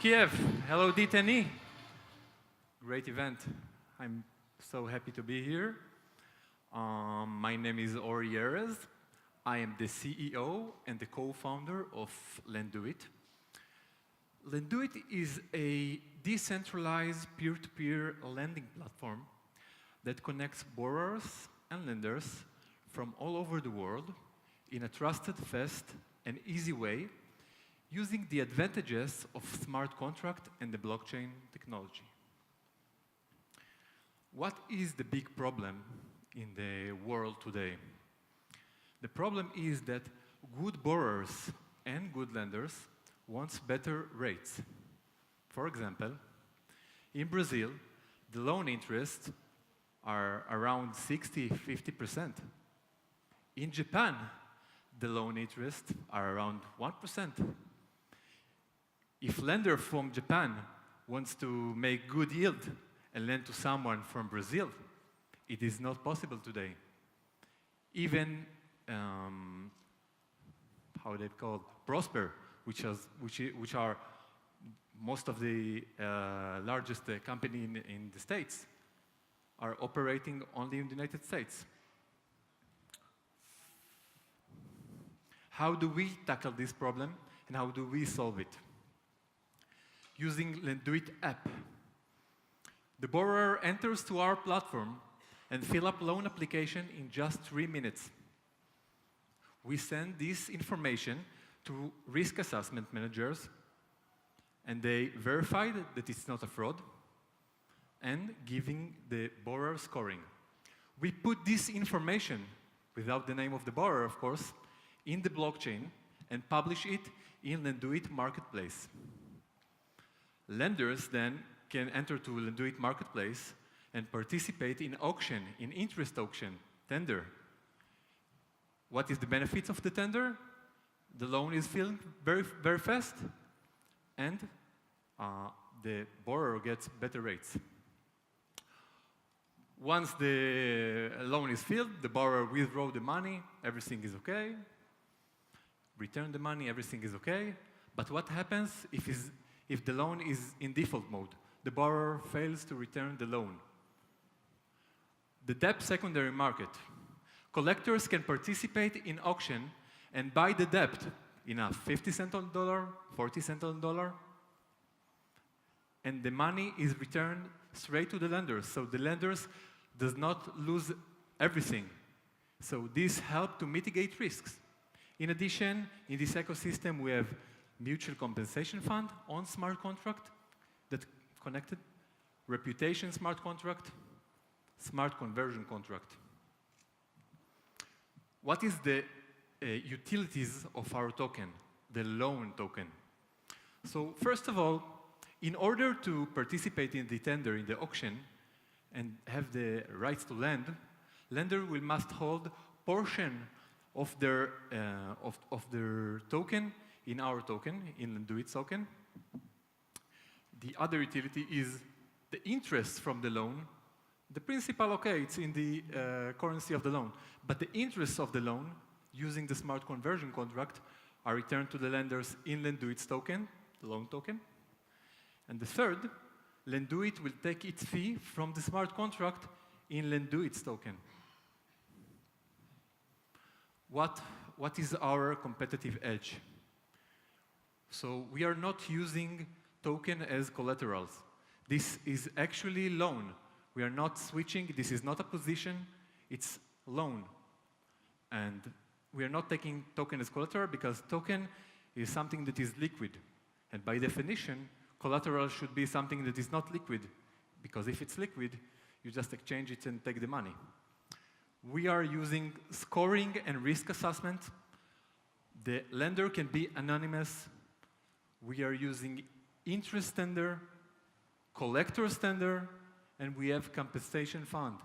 Kyiv. Hello, d10e. Great event. I'm so happy to be here. My name is Erez. I am the CEO and the co-founder of Lendoit. Lendoit is a decentralized peer-to-peer lending platform that connects borrowers and lenders from all over the world in a trusted, fast, and easy way using the advantages of smart contract and the blockchain technology. What is the big problem in the world today? The problem is that good borrowers and good lenders want better rates. For example, in Brazil, the loan interests are around 60–50%. In Japan, the loan interests are around 1%. If lender from Japan wants to make good yield and lend to someone from Brazil, it is not possible today. Even how they call Prosper, which are most of the largest company in the States, are operating only in the United States. How do we tackle this problem and how do we solve it? Using Lendoit app. The borrower enters to our platform and fill up loan application in just 3 minutes. We send this information to risk assessment managers, and they verify that it's not a fraud and giving the borrower scoring. We put this information, without the name of the borrower, of course, in the blockchain and publish it in Lendoit Marketplace. Lenders then can enter to Lendoit Marketplace and participate in auction, in interest auction, tender. What is the benefits of the tender? The loan is filled very, very fast, and the borrower gets better rates. Once the loan is filled, the borrower withdraws the money, everything is okay. Return the money, everything is okay. But what happens if the loan is in default mode? The borrower fails to return the loan. The debt secondary market. Collectors can participate in auction and buy the debt in a 50 cents on the dollar, 40 cents on the dollar, and the money is returned straight to the lenders. So the lenders does not lose everything. So this helps to mitigate risks. In addition, in this ecosystem, we have mutual compensation fund on smart contract that connected, reputation smart contract, smart conversion contract. What is the utilities of our token, the loan token? So first of all, in order to participate in the tender, in the auction, and have the rights to lend, lender will must hold portion of their token in our token, in Lendoit's token. The other utility is the interest from the loan. The principal, okay, it's in the currency of the loan, but the interest of the loan, using the smart conversion contract, are returned to the lenders in Lendoit's token, the loan token. And the third, Lendoit will take its fee from the smart contract in Lendoit's token. What is our competitive edge? So we are not using token as collaterals. This is actually loan. We are not switching. This is not a position. It's loan. And we are not taking token as collateral because token is something that is liquid. And by definition, collateral should be something that is not liquid, because if it's liquid, you just exchange it and take the money. We are using scoring and risk assessment. The lender can be anonymous. We are using interest tender, collector tender, and we have compensation fund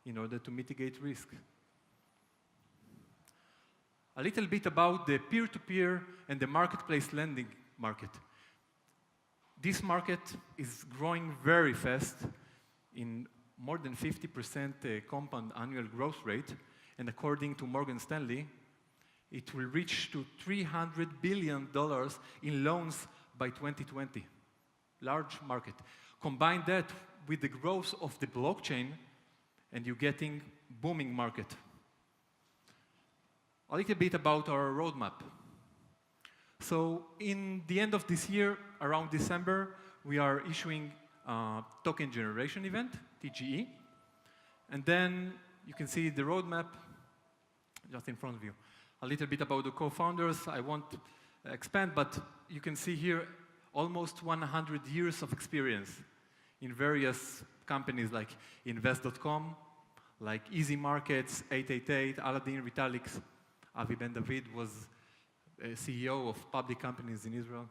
in order to mitigate risk. A little bit about the peer-to-peer and the marketplace lending market. This market is growing very fast in more than 50% compound annual growth rate, and according to Morgan Stanley, it will reach to $300 billion in loans by 2020. large market. Combine that with the growth of the blockchain, and you're getting booming market. A little bit about our roadmap. So in the end of this year, around December, we are issuing a token generation event, d10e. And then you can see the roadmap just in front of you. A little bit about the co-founders. I won't expand, but you can see here almost 100 years of experience in various companies like Invest.com, like Easy Markets, 888, Aladdin, Retalix. Avi Ben David was a CEO of public companies in Israel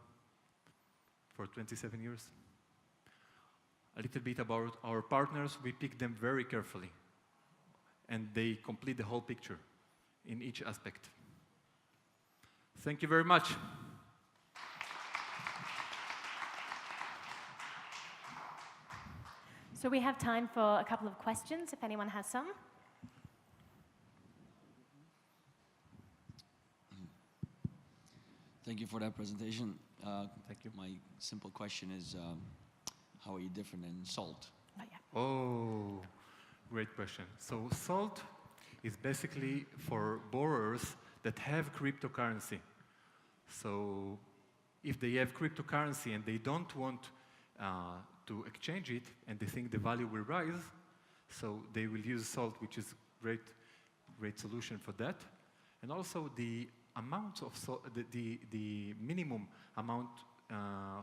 for 27 years. A little bit about our partners. We pick them very carefully, and they complete the whole picture in each aspect. Thank you very much. So we have time for a couple of questions, if anyone has some. Thank you for that presentation. Thank you. My simple question is, how are you different than Salt? Oh, yeah. Oh, great question. So Salt is basically for borrowers that have cryptocurrency. So if they have cryptocurrency and they don't want to exchange it and they think the value will rise, so they will use Salt, which is great solution for that. And also the amount of the minimum amount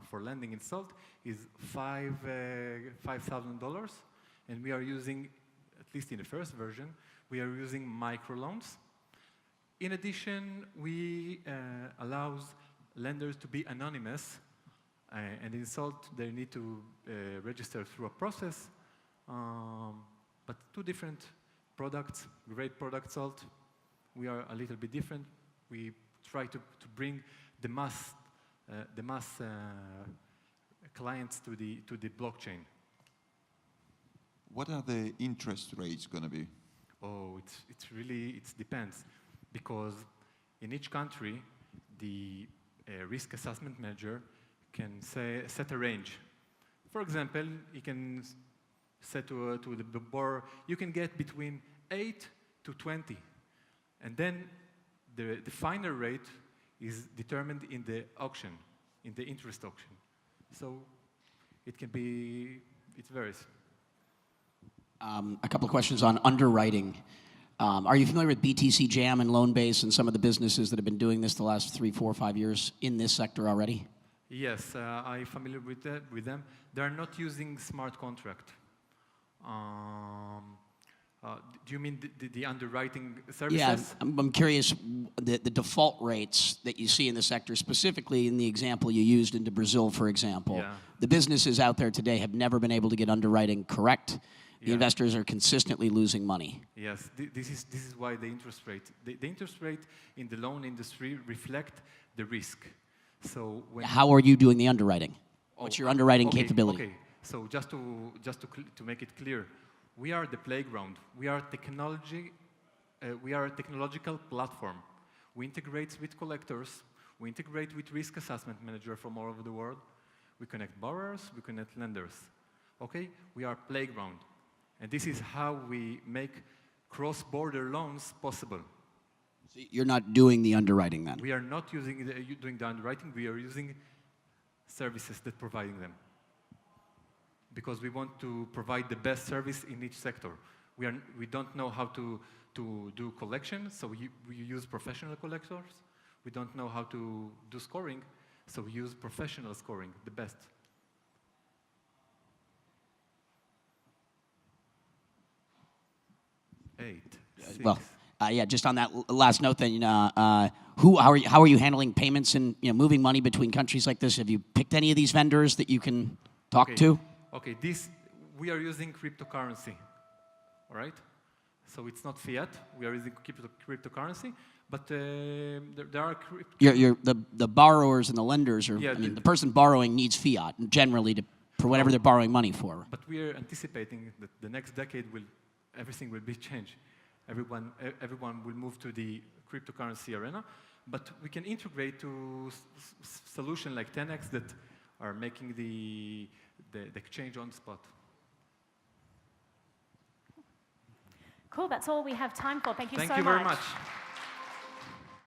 for lending in Salt is $5,000, and we are using, at least in the first version, we are using microloans. In addition, we allows lenders to be anonymous, and in Salt they need to register through a process, but two different products, great product Salt. We are a little bit different. We try to bring the mass clients to the blockchain. What are the interest rates going to be? Oh, it depends, because in each country the risk assessment manager can set a range. For example, he can set to the borrower, you can get between 8 to 20, and then the final rate is determined in the auction, in the interest auction. So it varies. A couple of questions on underwriting. Are you familiar with BTC Jam and Loanbase and some of the businesses that have been doing this the last 3, 4, 5 years in this sector already? Yes, I'm familiar with them. They are not using smart contract. Do you mean the underwriting services? Yeah, I'm curious, the default rates that you see in the sector, specifically in the example you used into Brazil, for example. Yeah. The businesses out there today have never been able to get underwriting correct. The investors are consistently losing money. Yes, this is why the interest rate. The interest rate in the loan industry reflect the risk. So how are you doing the underwriting? What's your underwriting capability? Okay, so just to make it clear, we are the playground. We are technology. We are a technological platform. We integrate with collectors. We integrate with risk assessment manager from all over the world. We connect borrowers. We connect lenders. Okay, we are playground, and this is how we make cross-border loans possible. So you're not doing the underwriting then? We are not doing the underwriting. We are using services that providing them, because we want to provide the best service in each sector. We don't know how to do collection, so we use professional collectors. We don't know how to do scoring, so we use professional scoring, the best. Eight. Six. Well, yeah, just on that last note then, how are you handling payments and moving money between countries like this? Have you picked any of these vendors that you can talk to? Okay, we are using cryptocurrency, all right? So it's not fiat, we are using cryptocurrency, but there are the borrowers and the lenders, or yeah, the person borrowing needs fiat generally for whatever they're borrowing money for. But we are anticipating that the next decade everything will be changed. Everyone will move to the cryptocurrency arena, but we can integrate to solution like 10x that are making the exchange on spot. Cool, that's all we have time for. Thank you so much. Thank you very much.